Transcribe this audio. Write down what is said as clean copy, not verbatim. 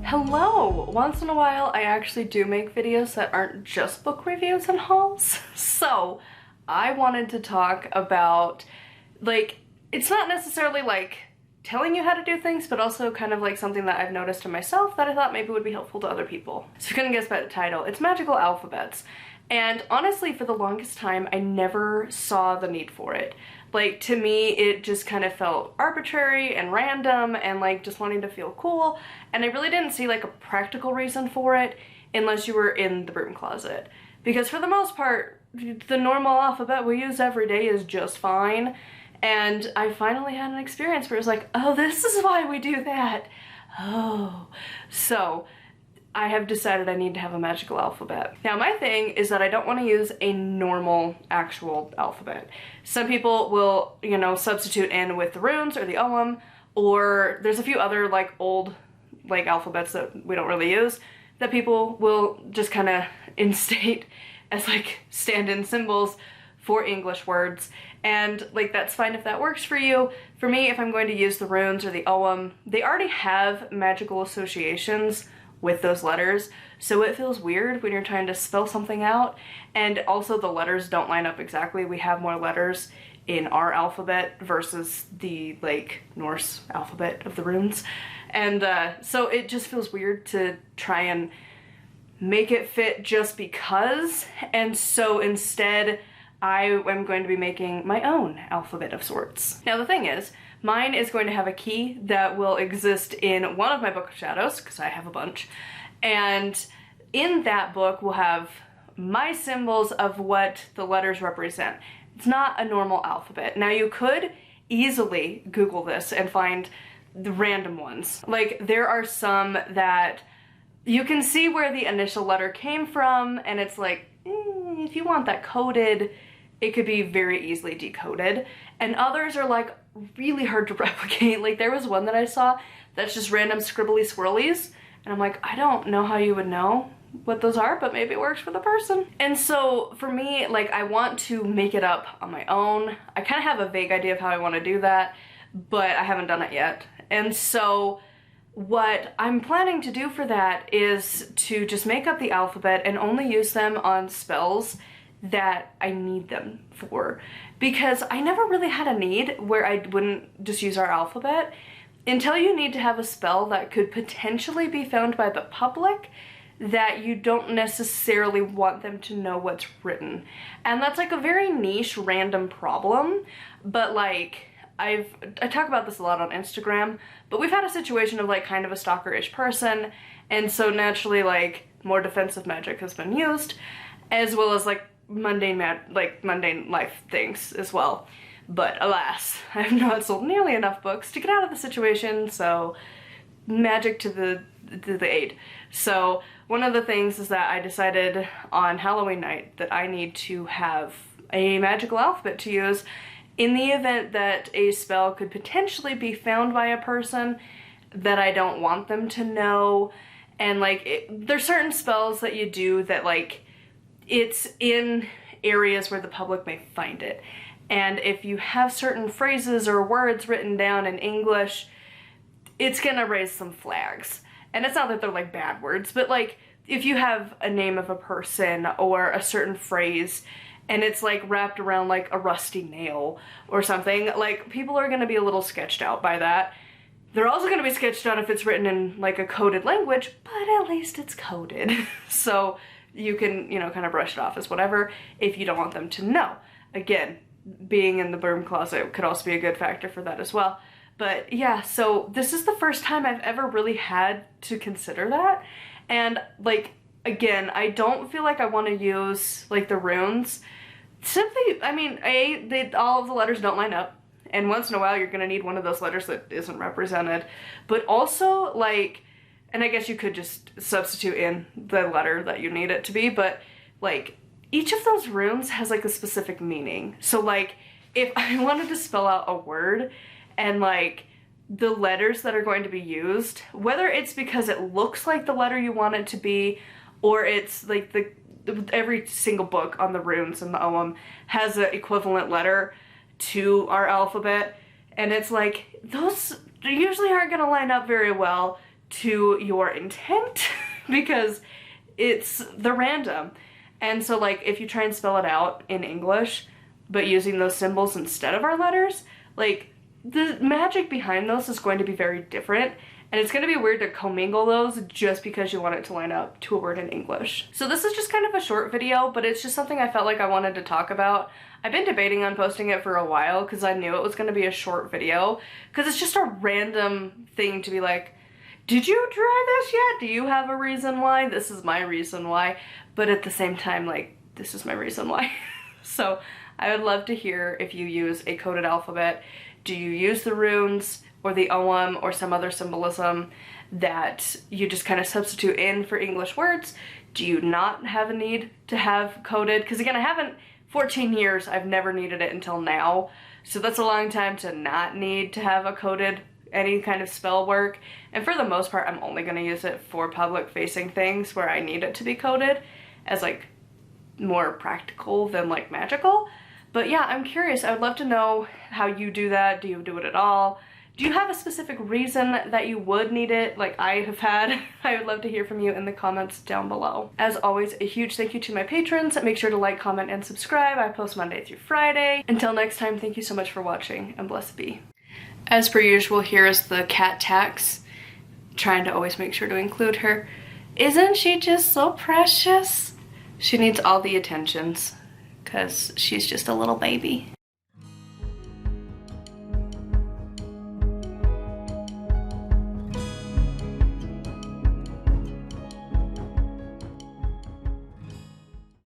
Hello! Once in a while I actually do make videos that aren't just book reviews and hauls. So I wanted to talk about, like, it's not necessarily like telling you how to do things, but also kind of like something that I've noticed in myself that I thought maybe would be helpful to other people. So if you couldn't guess by the title, it's magical alphabets. And honestly, for the longest time, I never saw the need for it. Like, to me, it just kind of felt arbitrary and random and like just wanting to feel cool. And I really didn't see like a practical reason for it unless you were in the broom closet. Because for the most part, the normal alphabet we use every day is just fine. And I finally had an experience where it was like, oh, this is why we do that. Oh. So I have decided I need to have a magical alphabet. Now my thing is that I don't want to use a normal actual alphabet. Some people will, you know, substitute in with the runes or the ogham, or there's a few other like old like alphabets that we don't really use that people will just kind of instate as like stand-in symbols for English words. And like that's fine if that works for you. For me, if I'm going to use the runes or the ogham, they already have magical associations with those letters, so it feels weird when you're trying to spell something out. And also the letters don't line up exactly. We have more letters in our alphabet versus the like Norse alphabet of the runes, and so it just feels weird to try and make it fit just because. And so instead I am going to be making my own alphabet of sorts. Now the thing is, mine is going to have a key that will exist in one of my Book of Shadows, because I have a bunch, and in that book will have my symbols of what the letters represent. It's not a normal alphabet. Now you could easily Google this and find the random ones. Like, there are some that you can see where the initial letter came from, and it's like, if you want that coded, it could be very easily decoded. And others are like really hard to replicate. Like, there was one that I saw that's just random scribbly swirlies, and I'm like, I don't know how you would know what those are, but maybe it works for the person. And so for me, like, I want to make it up on my own. I kind of have a vague idea of how I want to do that, but I haven't done it yet. And so what I'm planning to do for that is to just make up the alphabet and only use them on spells that I need them for, because I never really had a need where I wouldn't just use our alphabet until you need to have a spell that could potentially be found by the public that you don't necessarily want them to know what's written. And that's like a very niche random problem, but like I talk about this a lot on Instagram, but we've had a situation of like kind of a stalker-ish person, and so naturally like more defensive magic has been used, as well as like mundane life things as well. But alas, I have not sold nearly enough books to get out of the situation, so magic to the aid. So one of the things is that I decided on Halloween night that I need to have a magical alphabet to use in the event that a spell could potentially be found by a person that I don't want them to know. And like, there's certain spells that you do that like, it's in areas where the public may find it. And if you have certain phrases or words written down in English, it's gonna raise some flags. And it's not that they're like bad words, but like if you have a name of a person or a certain phrase and it's like wrapped around like a rusty nail or something, like people are gonna be a little sketched out by that. They're also gonna be sketched out if it's written in like a coded language, but at least it's coded. So you can, you know, kind of brush it off as whatever if you don't want them to know. Again, being in the broom closet could also be a good factor for that as well. But yeah, so this is the first time I've ever really had to consider that. And like, again, I don't feel like I want to use like the runes. Simply, I mean, all of the letters don't line up, and once in a while you're gonna need one of those letters that isn't represented. But also like, and I guess you could just substitute in the letter that you need it to be, but like each of those runes has like a specific meaning. So like if I wanted to spell out a word and like the letters that are going to be used, whether it's because it looks like the letter you want it to be, or it's like every single book on the runes and the ogham has an equivalent letter to our alphabet, and it's like those usually aren't going to line up very well to your intent because they're random. And so like if you try and spell it out in English but using those symbols instead of our letters, like the magic behind those is going to be very different, and it's going to be weird to commingle those just because you want it to line up to a word in English. So this is just kind of a short video, but it's just something I felt like I wanted to talk about. I've been debating on posting it for a while because I knew it was going to be a short video, because it's just a random thing to be like, did you try this yet? Do you have a reason why? This is my reason why. But at the same time, like, this is my reason why. So I would love to hear if you use a coded alphabet. Do you use the runes or the OM or some other symbolism that you just kind of substitute in for English words? Do you not have a need to have coded? Because again, 14 years, I've never needed it until now. So that's a long time to not need to have a coded any kind of spell work. And for the most part, I'm only going to use it for public facing things where I need it to be coded as like more practical than like magical. But yeah, I'm curious. I would love to know how you do that. Do you do it at all? Do you have a specific reason that you would need it like I have had? I would love to hear from you in the comments down below. As always, a huge thank you to my patrons. Make sure to like, comment, and subscribe. I post Monday through Friday. Until next time, thank you so much for watching, and blessed be. As per usual, here is the cat tax. Trying to always make sure to include her. Isn't she just so precious? She needs all the attentions because she's just a little baby.